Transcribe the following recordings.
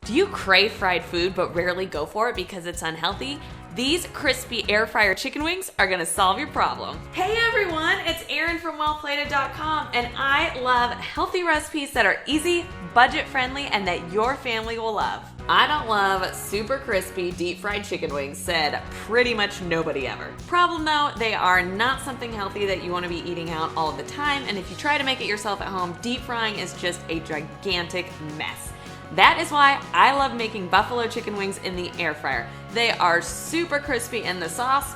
Do you crave fried food but rarely go for it because it's unhealthy? These crispy air fryer chicken wings are gonna solve your problem. Hey everyone, it's Erin from wellplated.com, and I love healthy recipes that are easy, budget friendly, and that your family will love. I don't love super crispy deep fried chicken wings, said pretty much nobody ever. Problem though, they are not something healthy that you want to be eating out all the time, and if you try to make it yourself at home, deep frying is just a gigantic mess. That is why I love making buffalo chicken wings in the air fryer. They are super crispy and the sauce,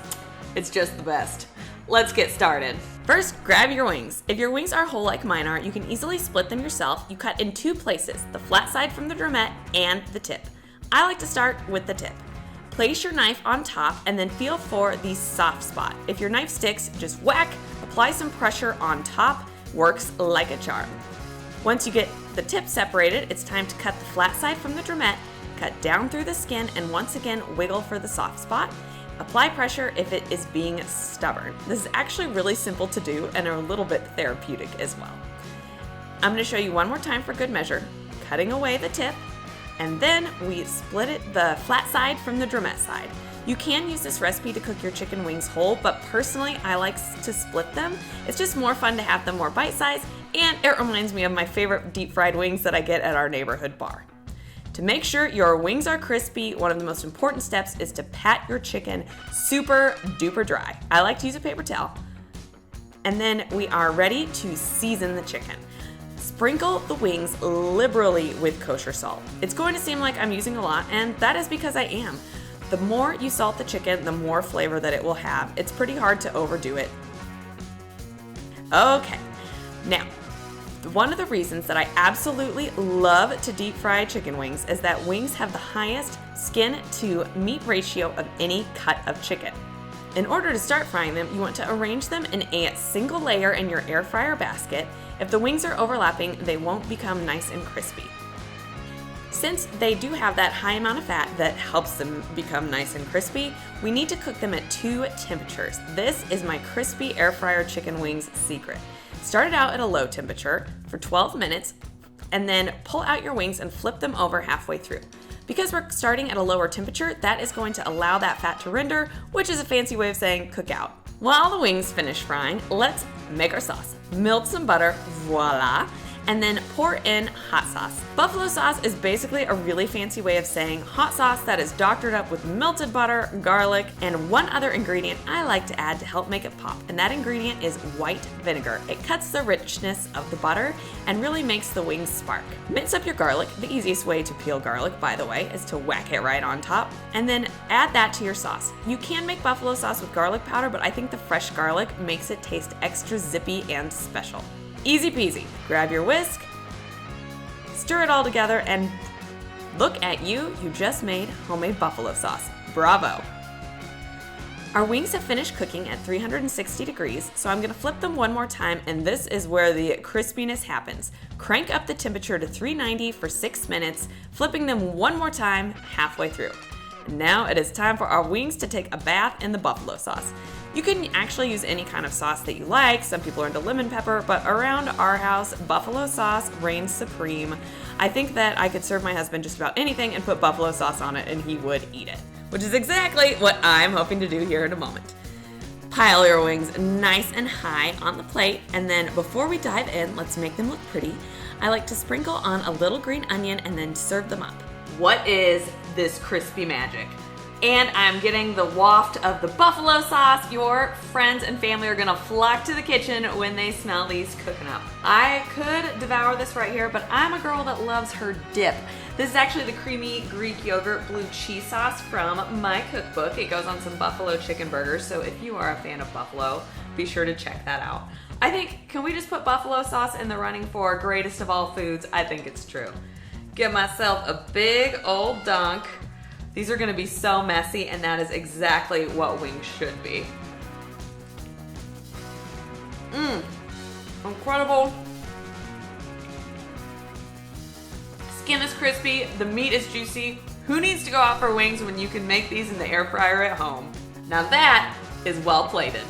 it's just the best. Let's get started. First, grab your wings. If your wings are whole like mine are, you can easily split them yourself. You cut in two places, the flat side from the drumette and the tip. I like to start with the tip. Place your knife on top and then feel for the soft spot. If your knife sticks, just whack, apply some pressure on top, works like a charm. Once you get the tip separated, it's time to cut the flat side from the drumette, cut down through the skin, and once again wiggle for the soft spot. Apply pressure if it is being stubborn. This is actually really simple to do and a little bit therapeutic as well. I'm going to show you one more time for good measure, cutting away the tip, and then we split it the flat side from the drumette side. You can use this recipe to cook your chicken wings whole, but personally I like to split them. It's just more fun to have them more bite-sized, and it reminds me of my favorite deep fried wings that I get at our neighborhood bar. To make sure your wings are crispy, one of the most important steps is to pat your chicken super duper dry. I like to use a paper towel. And then we are ready to season the chicken. Sprinkle the wings liberally with kosher salt. It's going to seem like I'm using a lot, and that is because I am. The more you salt the chicken, the more flavor that it will have. It's pretty hard to overdo it. Okay, now, one of the reasons that I absolutely love to deep fry chicken wings is that wings have the highest skin to meat ratio of any cut of chicken. In order to start frying them, you want to arrange them in a single layer in your air fryer basket. If the wings are overlapping, they won't become nice and crispy. Since they do have that high amount of fat that helps them become nice and crispy, we need to cook them at 2 temperatures. This is my crispy air fryer chicken wings secret. Start it out at a low temperature for 12 minutes, and then pull out your wings and flip them over halfway through. Because we're starting at a lower temperature, that is going to allow that fat to render, which is a fancy way of saying cook out. While the wings finish frying, let's make our sauce. Melt some butter, voila, and then pour in hot sauce. Buffalo sauce is basically a really fancy way of saying hot sauce that is doctored up with melted butter, garlic, and one other ingredient I like to add to help make it pop, and that ingredient is white vinegar. It cuts the richness of the butter and really makes the wings spark. Mince up your garlic. The easiest way to peel garlic, by the way, is to whack it right on top, and then add that to your sauce. You can make buffalo sauce with garlic powder, but I think the fresh garlic makes it taste extra zippy and special. Easy peasy. Grab your whisk, stir it all together, and look at you, you just made homemade buffalo sauce. Bravo. Our wings have finished cooking at 360 degrees, so I'm gonna flip them one more time, and this is where the crispiness happens. Crank up the temperature to 390 for 6 minutes, flipping them one more time halfway through. Now it is time for our wings to take a bath in the buffalo sauce. You can actually use any kind of sauce that you like. Some people are into lemon pepper, but around our house, buffalo sauce reigns supreme. I think that I could serve my husband just about anything and put buffalo sauce on it and he would eat it, which is exactly what I'm hoping to do here in a moment. Pile your wings nice and high on the plate, and then before we dive in, let's make them look pretty. I like to sprinkle on a little green onion and then serve them up. What is this crispy magic? And I'm getting the waft of the buffalo sauce. Your friends and family are gonna flock to the kitchen when they smell these cooking up. I could devour this right here, but I'm a girl that loves her dip. This is actually the creamy Greek yogurt blue cheese sauce from my cookbook. It goes on some buffalo chicken burgers, so if you are a fan of buffalo, be sure to check that out. I think, can we just put buffalo sauce in the running for greatest of all foods? I think it's true. Give myself a big old dunk. These are gonna be so messy, and that is exactly what wings should be. Incredible. Skin is crispy, the meat is juicy. Who needs to go out for wings when you can make these in the air fryer at home? Now that is well plated.